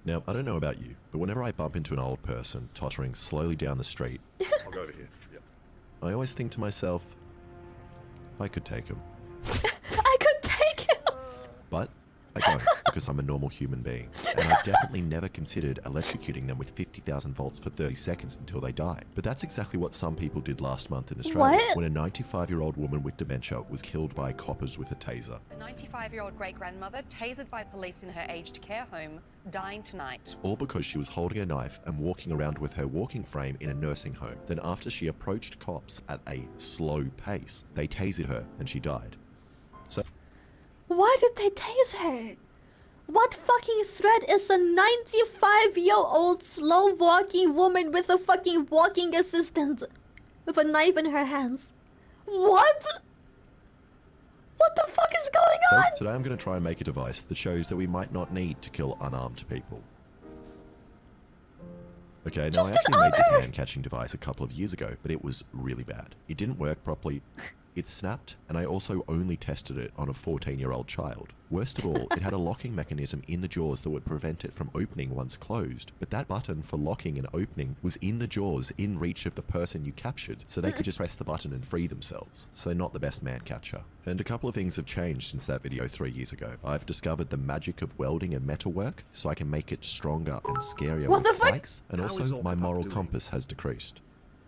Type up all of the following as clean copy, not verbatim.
Now, I don't know about you, but whenever I bump into an old person tottering slowly down the street, I'll go over here. Yep. I always think to myself, I could take him. I could take him. But I don't, because I'm a normal human being. And I've definitely never considered electrocuting them with 50,000 volts for 30 seconds until they die. But that's exactly what some people did last month in Australia. What? When a 95-year-old woman with dementia was killed by coppers with a taser. A 95-year-old great-grandmother tasered by police in her aged care home, dying tonight. All because she was holding a knife and walking around with her walking frame in a nursing home. Then after she approached cops at a slow pace, they tasered her and she died. So Why did they tase her? What fucking threat is a 95-year-old slow-walking woman with a fucking walking assistant with a knife in her hands? What? What the fuck is going on? today I'm going to try and make a device that shows that we might not need to kill unarmed people. Okay, now I actually made this man-catching device a couple of years ago, but it was really bad. It didn't work properly. It snapped, and I also only tested it on a 14-year-old child. Worst of all, it had a locking mechanism in the jaws that would prevent it from opening once closed. But that button for locking and opening was in the jaws in reach of the person you captured, so they could just press the button and free themselves. So not the best man catcher. And a couple of things have changed since that video 3 years ago. I've discovered the magic of welding and metalwork, so I can make it stronger and scarier with spikes. And also, my moral compass has decreased.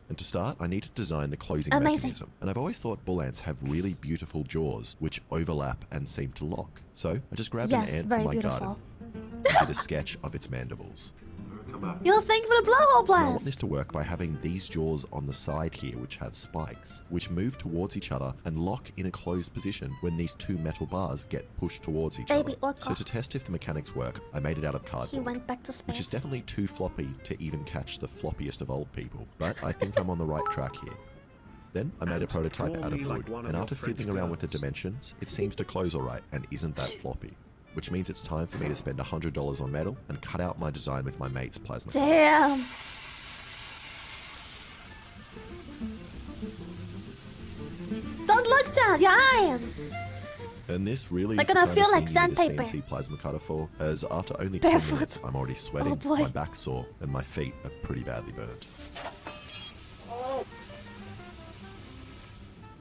And to start, I need to design the closing mechanism. And I've always thought bull ants have really beautiful jaws which overlap and seem to lock. So I just grabbed an ant from my garden and did a sketch of its mandibles. You'll thank for the blowhole blast. I want this to work by having these jaws on the side here which have spikes, which move towards each other and lock in a closed position when these two metal bars get pushed towards each other. So to test if the mechanics work, I made it out of cardboard. He went back to space. Which is definitely too floppy to even catch the floppiest of old people. But I think I'm on the right track here. Then I made a prototype out of wood, and after fiddling around with the dimensions, it seems to close alright and isn't that floppy. Which means it's time for me to spend $100 on metal and cut out my design with my mate's plasma. Damn. Don't look down, your eyes. And this really They're is the gonna kind feel of like thing you need a sandpaper. CNC plasma cutter for, as after only 10 Barefoot. minutes, I'm already sweating, Oh boy. my back's sore, and my feet are pretty badly burnt.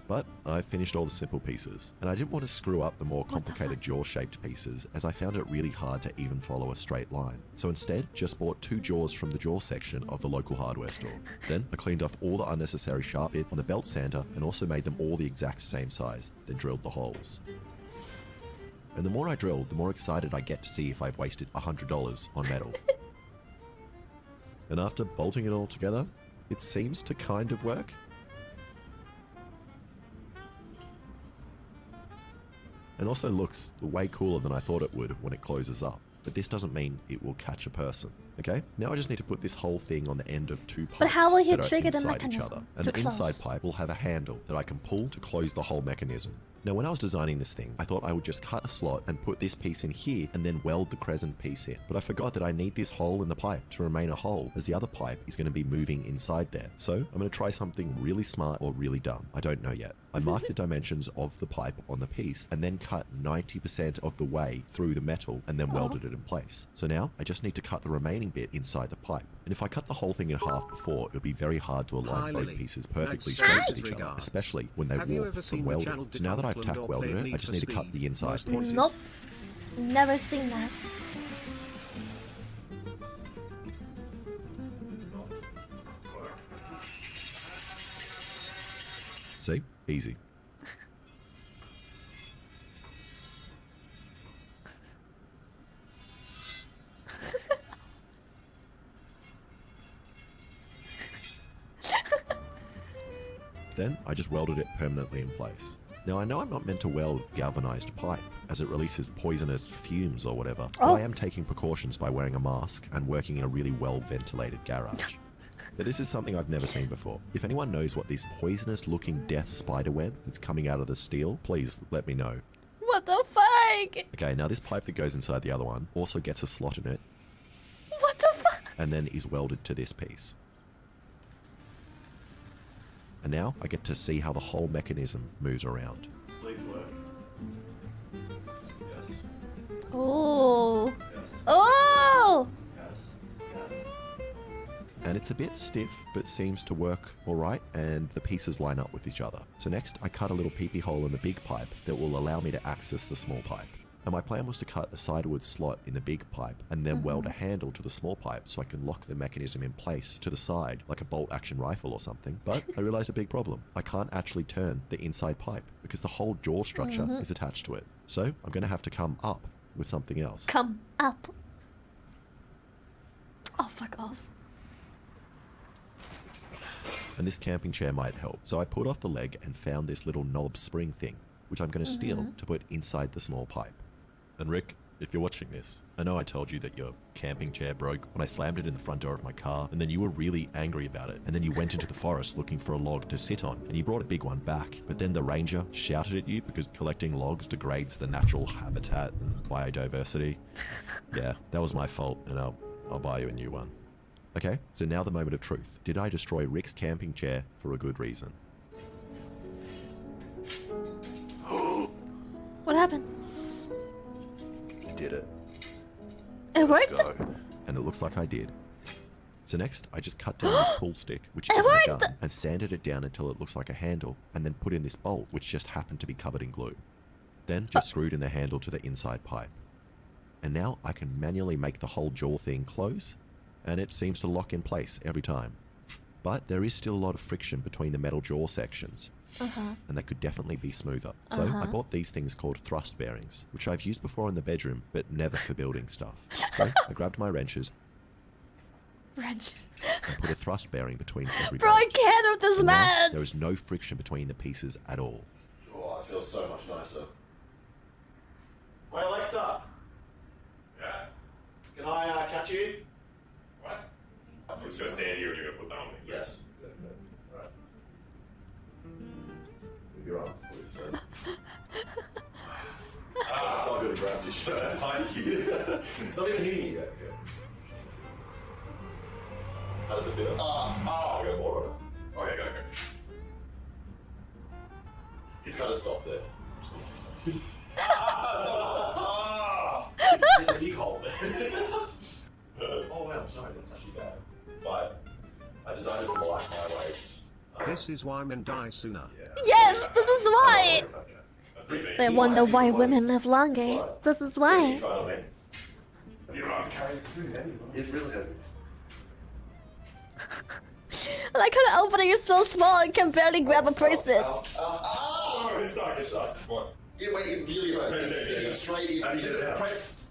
But I finished all the simple pieces, and I didn't want to screw up the more complicated jaw-shaped pieces, as I found it really hard to even follow a straight line. So instead, just bought 2 jaws from the jaw section of the local hardware store. Then I cleaned off all the unnecessary sharp bit on the belt sander, and also made them all the exact same size, then drilled the holes. And the more I drilled, the more excited I get to see if I've wasted $100 on metal. And after bolting it all together, it seems to kind of work. And also looks way cooler than I thought it would when it closes up. But this doesn't mean it will catch a person. Okay, now I just need to put this whole thing on the end of 2 pipes But how will he that are trigger the inside each mechanism other. And to the inside close? pipe will have a handle that I can pull to close the whole mechanism. Now when I was designing this thing, I thought I would just cut a slot and put this piece in here and then weld the crescent piece in. But I forgot that I need this hole in the pipe to remain a hole, as the other pipe is going to be moving inside there. So I'm going to try something really smart or really dumb. I don't know yet. I marked the dimensions of the pipe on the piece and then cut 90% of the way through the metal and then welded it in place. So now I just need to cut the remaining bit inside the pipe. And if I cut the whole thing in half before, it would be very hard to align both pieces perfectly straight with each other, especially when they warp from welding. So now that I've tack welded it, I just need to cut the inside pieces. Nope. Never seen that. See? Easy. Then I just welded it permanently in place. Now I know I'm not meant to weld galvanized pipe, as it releases poisonous fumes or whatever, but I am taking precautions by wearing a mask and working in a really well-ventilated garage. But this is something I've never seen before. If anyone knows what this poisonous-looking death spider web that's coming out of the steel, please let me know. What the fuck? Okay, now this pipe that goes inside the other one also gets a slot in it, What the fuck? and then is welded to this piece. And now I get to see how the whole mechanism moves around. Please work. Oh. Oh! and it's a bit stiff, but seems to work all right, and the pieces line up with each other. So next, I cut a little peepee hole in the big pipe that will allow me to access the small pipe. And my plan was to cut a sideward slot in the big pipe and then weld a handle to the small pipe so I can lock the mechanism in place to the side like a bolt-action rifle or something. But I realized a big problem. I can't actually turn the inside pipe because the whole jaw structure is attached to it. So I'm going to have to come up with something else. Come up. Oh, fuck off. And this camping chair might help. So I pulled off the leg and found this little knob spring thing, which I'm going to steal to put inside the small pipe. And Rick, if you're watching this, I know I told you that your camping chair broke when I slammed it in the front door of my car, and then you were really angry about it, and then you went into the forest looking for a log to sit on, and you brought a big one back, but then the ranger shouted at you because collecting logs degrades the natural habitat and biodiversity. Yeah, that was my fault, and I'll buy you a new one. Okay, so now the moment of truth. Did I destroy Rick's camping chair for a good reason? What happened? Did it. It Let's worked? go. And it looks like I did. So next, I just cut down this pull stick, which It isn't a worked! gun, and sanded it down until it looks like a handle, and then put in this bolt, which just happened to be covered in glue. Then just screwed in the handle to the inside pipe. And now I can manually make the whole jaw thing close, and it seems to lock in place every time. But there is still a lot of friction between the metal jaw sections. And that could definitely be smoother. So I bought these things called thrust bearings, which I've used before in the bedroom, but never for building stuff. So I grabbed my wrenches Wrench. and put a thrust bearing between every Bro, I bolt. can't with this And now man! there is no friction between the pieces at all. Oh, it feels so much nicer. Wait, Alexa! Yeah. Can I catch you? What? I'm just gonna stand here and you're gonna put down me. Yes. Right. You're on, please, sir. That's not good to grab your shirt. Thank you. It's not even hitting you yet. Yeah. How does it feel? I got more of it. Okay, go. He's got to stop there. There's a big hole there. Oh, wow, I'm sorry. That's actually bad. But I decided to like my waist. This is why men die sooner. Yes, this is why! That's pretty big. They wonder why women live longer. This is why. Try it on me. You don't have to carry it. It's really heavy. I like how the opening is so small and can barely grab a person. Oh, It's stuck. What? it went in really hard. Yeah. It's straight in. How do you get it out? Press.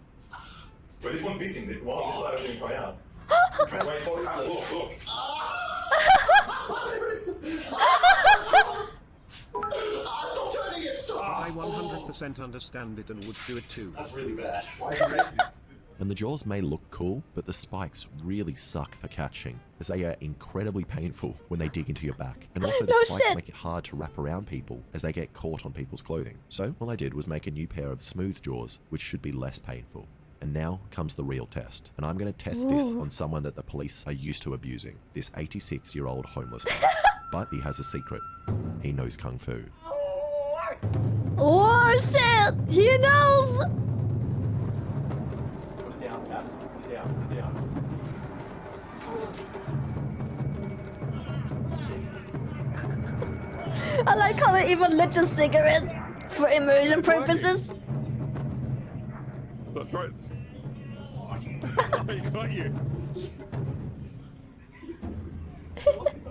Well, this one's missing. This one this side didn't come out. Press Wait, forward. look. Stop turning it. Stop. I 100% understand it and would do it too. That's really bad. Why did you make this? And the jaws may look cool, but the spikes really suck for catching, as they are incredibly painful when they dig into your back. And also the No spikes shit. make it hard to wrap around people as they get caught on people's clothing. So all I did was make a new pair of smooth jaws, which should be less painful. And now comes the real test. And I'm going to test this on someone that the police are used to abusing, this 86-year-old homeless man. But he has a secret. He knows Kung Fu. Oh shit! He knows! Put it down, Cass. Put it down. Put it down. I like how they even lit the cigarette for immersion purposes. That's right. I got you.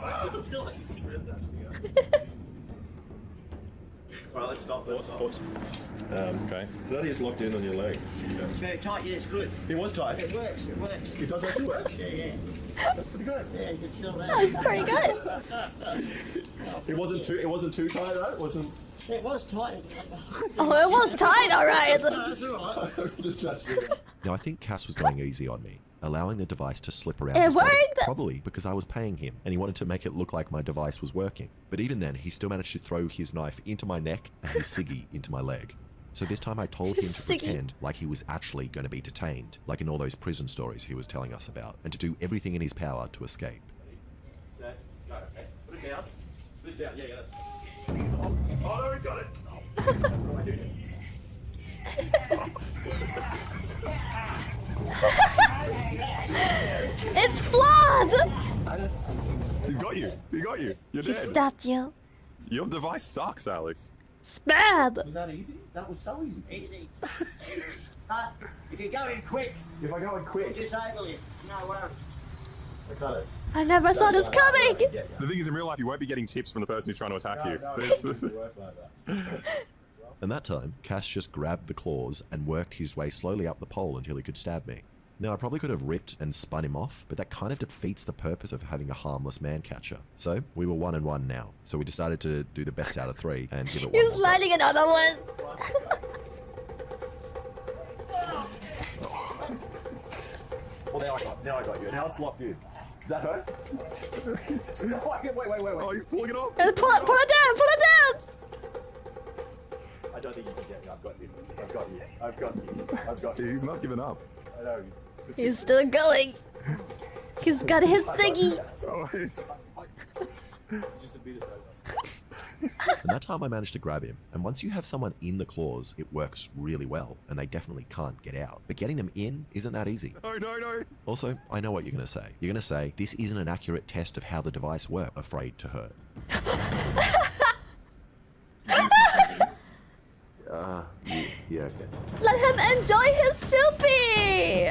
I don't feel like it's really actually. Alright, let's stop. Okay. So that is locked in on your leg. It's very tight, yeah, it's good. It was tight. It works, it works. It does actually work. Yeah. That's pretty good. Yeah, it's still there. That was pretty good. It wasn't too tight, though. It wasn't. It was tight. Oh, it was tight, alright. No, that's alright. Just naturally. Now I think Cass was going easy on me, allowing the device to slip around It his body, worked! probably because I was paying him and he wanted to make it look like my device was working. But even then, he still managed to throw his knife into my neck and his ciggy into my leg. So this time I told him to Ciggy. pretend like he was actually going to be detained, like in all those prison stories he was telling us about, and to do everything in his power to escape. Set. Go. Okay. Put it down. Put it down. Yeah, yeah. Oh no, we got it. What do I do now? It's flawed! He's got you. He got you. You're He dead. stabbed you. Your device sucks, Alex. Spab! Was that easy? That was so easy. Easy. If you go in quick, If I go in quick, disable it. No worries. I got it. I never saw this coming! The thing is, in real life, you won't be getting tips from the person who's trying to attack you. No, This- it doesn't work like that. And that time, Cass just grabbed the claws and worked his way slowly up the pole until he could stab me. Now, I probably could have ripped and spun him off, but that kind of defeats the purpose of having a harmless man catcher. So, we were 1-1 now. So we decided to do the best out of 3 and give it one He's more go. lighting another one! Well, now I got you. Now it's locked in. Does that hurt? wait. Oh, he's pulling it off. Let's pull it down! Pull it down! I don't think you can get me. I've got you. I've got you. He's not giving up. I know. He's still going. He's got his thingy. Oh, it's... Just a bit is over. And that time I managed to grab him. And once you have someone in the claws, it works really well, and they definitely can't get out. But getting them in isn't that easy. No. Also, I know what you're going to say. You're going to say, this isn't an accurate test of how the device works. Afraid to hurt. Yeah, okay. Let him enjoy his soupy!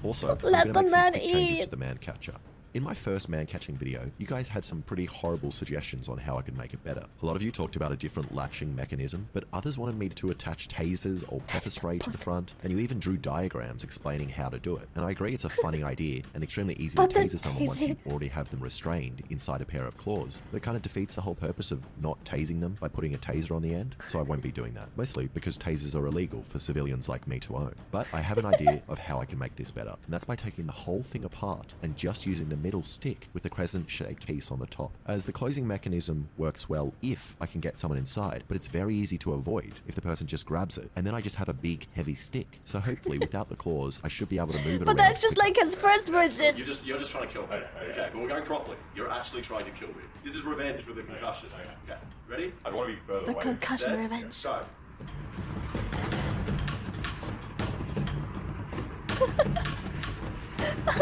Also, Let I'm the gonna make some man quick changes eat. to the man catcher. In my first man catching video, you guys had some pretty horrible suggestions on how I could make it better. A lot of you talked about a different latching mechanism, but others wanted me to attach tasers or pepper spray to the front, and you even drew diagrams explaining how to do it. And I agree it's a funny idea and extremely easy But to the taser someone once taser- you already have them restrained inside a pair of claws. But it kind of defeats the whole purpose of not tasing them by putting a taser on the end, so I won't be doing that. Mostly because tasers are illegal for civilians like me to own. But I have an idea of how I can make this better, and that's by taking the whole thing apart and just using the middle stick with the crescent-shaped piece on the top, as the closing mechanism works well if I can get someone inside, but it's very easy to avoid if the person just grabs it, and then I just have a big, heavy stick. So hopefully, without the claws, I should be able to move it But around. that's just quickly. like his first version. You're just trying to kill me. Okay, but we're going properly. You're actually trying to kill me. This is revenge for the concussion. Okay, ready? I want to be further The away. concussion Set, revenge. Go.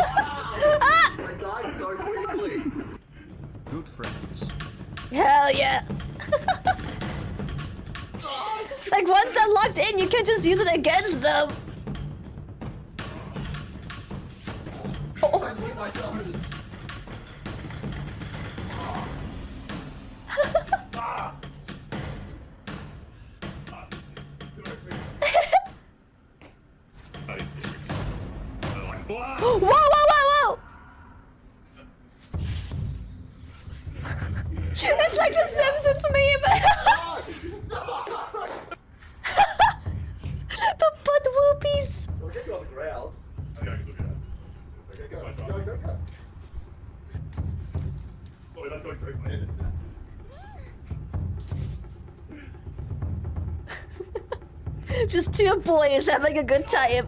I died so quickly. Good friends. Hell yeah. Like once they're locked in, you can just use it against them. I hit myself. Whoa, whoa, whoa, whoa! It's like the Simpsons meme. The butt whoopies. I'll get you on the ground. Okay, look at that. Okay, go. Oh, that's going straight for my head. Just two boys having a good time.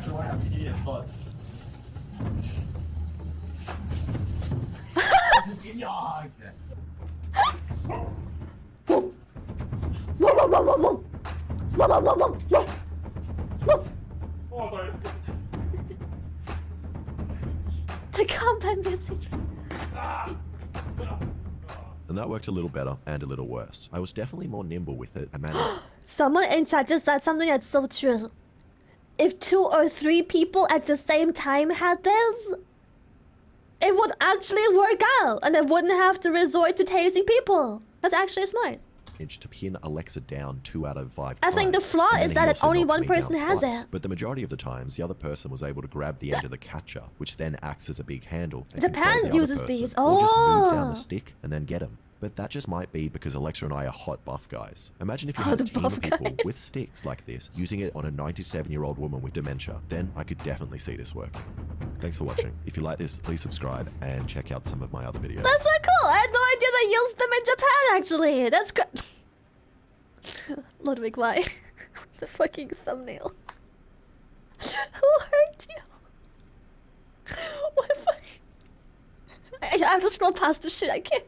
So what happened here? It's fun. This is yeah, okay. Whoa, whoa, whoa, whoa, whoa. Whoa, whoa, whoa, whoa, whoa. Whoa. Oh, sorry. The combat music. And that worked a little better and a little worse. I was definitely more nimble with it and managed. Someone in chat just said something that's so true. If 2 or 3 people at the same time had this, it would actually work out and they wouldn't have to resort to tasing people. That's actually smart. To pin Alexa down 2 out of 5 I think times, the flaw and then is he that also only knocked one me down person has twice. it. But the majority of the times, the other person was able to grab the end of the catcher, which then acts as a big handle. And Japan control the other uses person, these. Or just move down Oh. the stick and then get him. But that just might be because Alexa and I are hot buff guys. Imagine if you Oh, had the a team buff of people guys. with sticks like this, using it on a 97-year-old woman with dementia. Then I could definitely see this working. Thanks for watching. If you like this, please subscribe and check out some of my other videos. That's so cool. I had no idea they used them in Japan, actually. That's great. Ludwig, why? The fucking thumbnail. Who hurt you? What if I have to scroll past the shit? I can't.